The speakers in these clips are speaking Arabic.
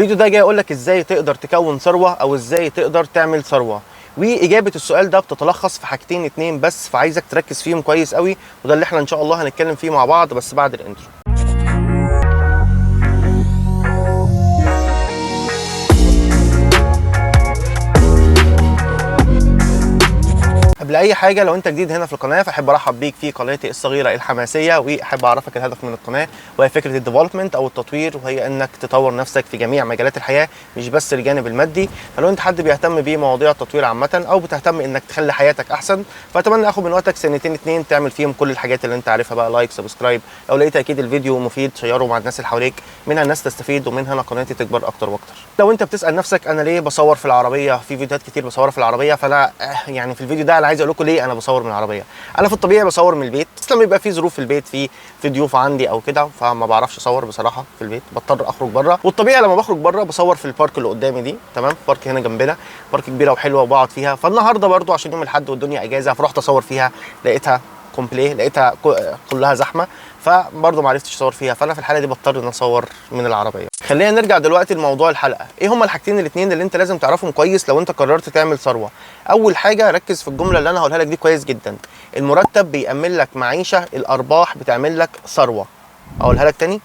الفيديو ده جاي اقول لك ازاي تقدر تكون ثروه او ازاي تقدر تعمل ثروه. واجابه السؤال ده بتتلخص في حاجتين اتنين بس، فعايزك تركز فيهم كويس قوي، وده اللي احنا ان شاء الله هنتكلم فيه مع بعض بس بعد الانترو. قبل اي حاجه، لو انت جديد هنا في القناه فاحب ارحب بيك في قناتي الصغيره الحماسيه، واحب اعرفك الهدف من القناه، وهي فكره الديفلوبمنت او التطوير، وهي انك تطور نفسك في جميع مجالات الحياه مش بس الجانب المادي. فلو انت حد بيهتم بمواضيع التطوير عامه او بتهتم انك تخلي حياتك احسن، فاتمنى اخد من وقتك سنتين اتنين تعمل فيهم كل الحاجات اللي انت عارفها بقى، لايك، سبسكرايب، لو لقيت اكيد الفيديو مفيد شيره مع الناس اللي حواليك، منها الناس تستفيد ومنها انا قناتي تكبر اكتر واكتر. لو انت بتسال نفسك انا ليه بصور في العربيه، في فيديوهات كتير بصور في العربيه، فانا يعني في الفيديو ده انا عايز اقول لكم ليه انا بصور من العربيه. انا في الطبيعي بصور من البيت، بس لما يبقى في ظروف في البيت، في ضيوف عندي او كده، فما بعرفش اصور بصراحه في البيت، بضطر اخرج بره. والطبيعي لما بخرج بره بصور في البارك اللي قدامي دي، تمام، بارك هنا جنبنا، بارك كبيره وحلوه وبقعد فيها. فالنهارده برضو عشان يوم الاحد والدنيا اجازه فرحت اصور فيها، لقيتها كومبليه، لقيتها كلها زحمه، فبرضه ما عرفتش اصور فيها. فانا في الحاله دي بضطر ان اصور من العربيه. خلينا نرجع دلوقتي لموضوع الحلقه. ايه هما الحاجتين الاثنين اللي انت لازم تعرفهم كويس لو انت قررت تعمل ثروه؟ اول حاجه ركز في الجمله اللي انا هقولها لك دي كويس جدا. المرتب بيأمن لك معيشه، الارباح بتعمل لك ثروه. اقولها لك تاني،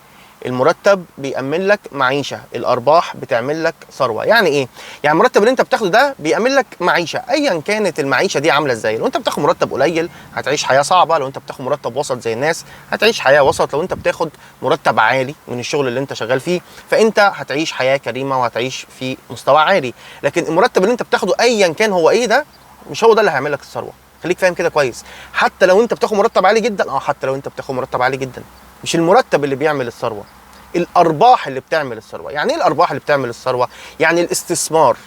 المرتب بيأمن لك معيشه، الارباح بتعمل لك ثروه. يعني ايه؟ يعني المرتب اللي انت بتاخده ده بيأمن لك معيشه ايا كانت المعيشه دي عامله ازاي. لو انت بتاخد مرتب قليل هتعيش حياه صعبه، لو انت بتاخد مرتب وسط زي الناس هتعيش حياه وسط، لو انت بتاخد مرتب عالي من الشغل اللي انت شغال فيه فانت هتعيش حياه كريمه وهتعيش في مستوى عالي. لكن المرتب اللي انت بتاخده ايا كان هو ايه ده، مش هو ده اللي هيعمل لك الثروه. خليك فاهم كده كويس. حتى لو انت بتاخد مرتب عالي جدا، حتى لو انت بتاخد مرتب عالي جدا، مش المرتب اللي بيعمل الثروه، الارباح اللي بتعمل الثروه. يعني ايه الارباح اللي بتعمل الثروه؟ يعني الاستثمار.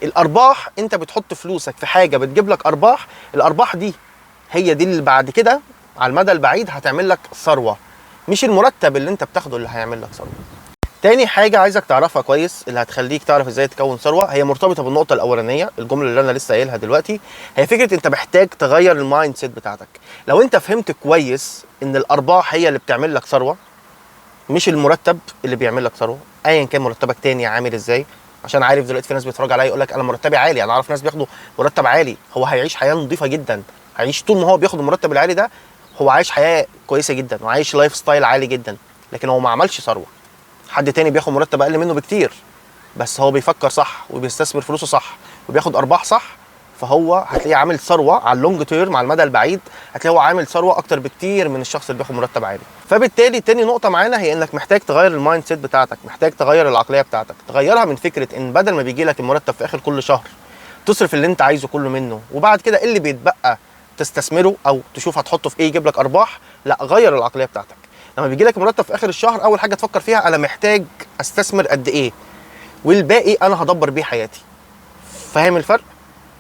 الارباح، انت بتحط فلوسك في حاجه بتجيب لك ارباح، الارباح دي هي دي اللي بعد كده على المدى البعيد هتعمل لك ثروه، مش المرتب اللي انت بتاخده اللي هيعمل لك ثروه. تاني حاجه عايزك تعرفها كويس اللي هتخليك تعرف ازاي تكون ثروه، هي مرتبطه بالنقطه الاولانيه، الجمله اللي انا لسه قايلها دلوقتي، هي فكره انت محتاج تغير المايند سيت بتاعتك. لو انت فهمت كويس ان الارباح هي اللي بتعمل لك ثروه مش المرتب اللي بيعمل لك ثروه، ايا كان مرتبك تاني عامل ازاي، عشان عارف دلوقتي في ناس بيتفرج عليا يقول لك انا مرتبي عالي، انا اعرف ناس بياخدوا مرتب عالي، هو هيعيش حياه نظيفه جدا، هيعيش طول ما هو بياخد المرتب العالي ده هو عايش حياه كويسه جدا وعايش لايف ستايل عالي جدا، لكن هو ما عملش ثروه. حد تاني بياخد مرتب اقل منه بكتير بس هو بيفكر صح وبيستثمر فلوسه صح وبياخد ارباح صح، فهو هتلاقيه عامل ثروه على اللونج تيرم، على المدى البعيد هتلاقيه هو عامل ثروه اكتر بكتير من الشخص اللي بياخد مرتب عالي. فبالتالي تاني نقطه معانا هي انك محتاج تغير المايند سيت بتاعتك، محتاج تغير العقليه بتاعتك، تغيرها من فكره ان بدل ما بيجي لك المرتب في اخر كل شهر تصرف اللي انت عايزه كله منه وبعد كده اللي بيتبقى تستثمره او تشوف هتحطه في ايه يجيب لك ارباح. لا، غير العقليه بتاعتك. لما بيجي لك مرتب في اخر الشهر اول حاجه تفكر فيها انا محتاج استثمر قد ايه، والباقي انا هدبر بيه حياتي. فاهم الفرق؟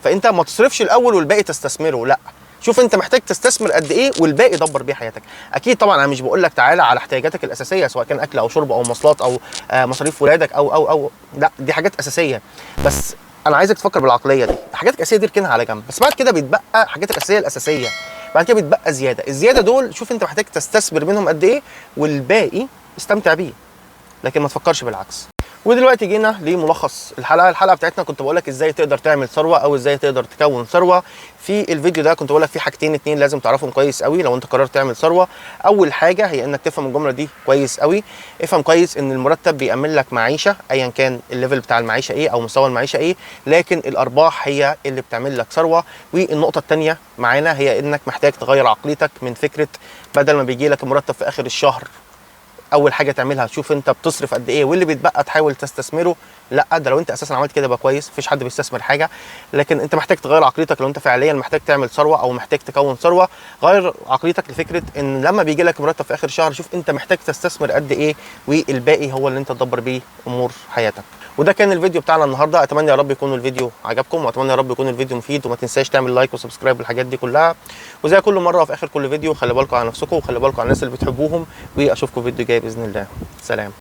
فانت ما تصرفش الاول والباقي تستثمره، لا، شوف انت محتاج تستثمر قد ايه والباقي دبر بيه حياتك. اكيد طبعا انا مش بقول لك تعالى على احتياجاتك الاساسيه سواء كان اكل او شرب او مواصلات او مصاريف ولادك او لا، دي حاجات اساسيه، بس انا عايزك تفكر بالعقليه دي. الحاجات الاساسيه دي اركنها على جنب، بس بعد كده بيتبقى حاجات الاساسيه الاساسيه، بعد كده بيتبقى زياده. الزياده دول شوف انت محتاج تستثمر منهم قد ايه والباقي استمتع بيه، لكن ما تفكرش بالعكس. ودلوقتي جينا لملخص الحلقه بتاعتنا. كنت بقول لك ازاي تقدر تعمل ثروه او ازاي تقدر تكون ثروه. في الفيديو ده كنت بقول لك في حاجتين اتنين لازم تعرفهم كويس قوي لو انت قررت تعمل ثروه. اول حاجه هي انك تفهم الجمله دي كويس قوي. افهم كويس ان المرتب بيأمن لك معيشه ايا كان الليفل بتاع المعيشه ايه او مستوى المعيشه ايه، لكن الارباح هي اللي بتعمل لك ثروه. والنقطه الثانيه معانا هي انك محتاج تغير عقليتك من فكره بدل ما بيجي لك المرتب في اخر الشهر اول حاجه تعملها تشوف انت بتصرف قد ايه واللي بيتبقى تحاول تستثمره. لا، ده لو انت اساسا عملت كده يبقى كويس، مفيش حد بيستثمر حاجه، لكن انت محتاج تغير عقليتك. لو انت فعليا محتاج تعمل ثروه او محتاج تكون ثروه، غير عقليتك لفكره ان لما بيجي لك مرتب في اخر الشهر شوف انت محتاج تستثمر قد ايه والباقي هو اللي انت تدبر بيه امور حياتك. وده كان الفيديو بتاعنا النهارده. اتمنى يا رب يكون الفيديو عجبكم، واتمنى يا رب يكون الفيديو مفيد، وما تنساش تعمل لايك وسبسكرايب والحاجات دي كلها. وزي كل مره في اخر كل فيديو خلي بالكم على نفسكم وخلي بالكم على الناس اللي بتحبوهم، واشوفكم فيديو جاي باذن الله. سلام.